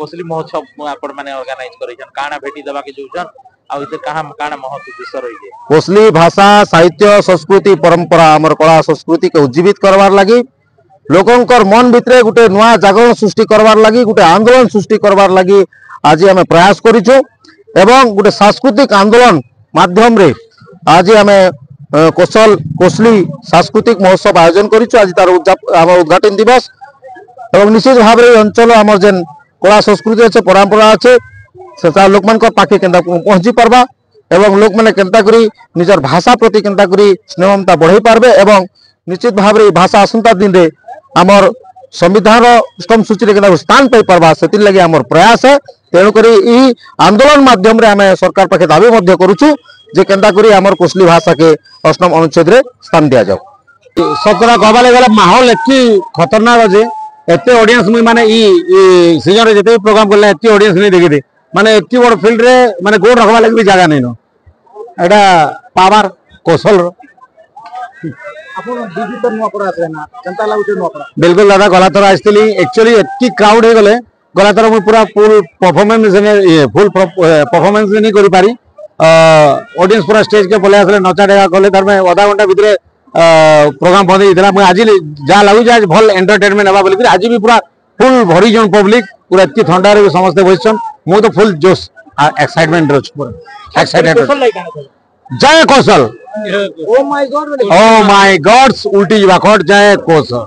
कोसली महोत्सव आपण माने ऑर्गेनाइज करिछन काना भेटी देबा के जोजन आ इते कहा काना महत्व उद्देश्य रही कोसली भाषा साहित्य संस्कृति परंपरा हमर कला संस्कृति के उज्जीवित करवार लगी लोकंकर मन भितरे गुटे नुआ जागरण सृष्टि करवार लगी गुटे आंदोलन सृष्टि करवार लगी आज आम प्रयास करिछु एवं गुटे सांस्कृतिक आंदोलन माध्यम रे आज आम कोसल कोसली सांस्कृतिक महोत्सव आयोजन करिछु आज तार उद्घाटन दिवस एवं निश्चित भाव में अंचल आम जेन कला संस्कृति अच्छे परंपरा अच्छे से लोक मान पाखे केन्ता पहुंची पारबा एवं लोक मैंने केन्ता करी निजर भाषा प्रति केन्ता करी स्नेह ममता बढ़ाई पारबे एवं निश्चित भाव में भाषा आसंता दिन रे आमर संविधान अष्टम सूची रे स्थान पाई पारबा से लगी आमर प्रयास है तेणुक आंदोलन माध्यम रे आम सरकार पाखे दाबी मध्य करूछु जे केन्ता करी आमर कोसली भाषा के अष्टम अनुच्छेद रे स्थान दिया जाओ सबका कहबाले गला माहौल एति खतरनाक अछि एते ऑडियंस मुई माने ई सीजन रे जते प्रोग्राम करले एते ऑडियंस नहीं देखि दे माने एति बड़ फील्ड रे माने गोड़ रखबा लागि भी जगह नहीं न एटा पावर कौशल रो आपण डिजिटल नुआ पड़ा আছে না কেনতা লাগুছে नुआ पड़ा बिल्कुल दादा गला तर आइसली एक्चुअली एति क्राउड हे गले गला तर मुई पूरा फुल परफॉर्मेंस ने फुल परफॉर्मेंस नहीं करि पारी ऑडियंस पूरा स्टेज के पले आसले नचा डेगा कले तार में आधा घंटा भितरे प्रोग्राम बंद होइतला मैं आज जा लागु आज भल एंटरटेनमेंट हवा बोली आज भी पूरा फुल भरी जन पब्लिक पूरा एति ठंडा रे समस्त बसिछन मु तो फुल जोश एक्साइटमेंट रो पूरा एक्साइटेड जय कौशल ओ माय गॉड्स उल्टी जवा खट जय कौशल।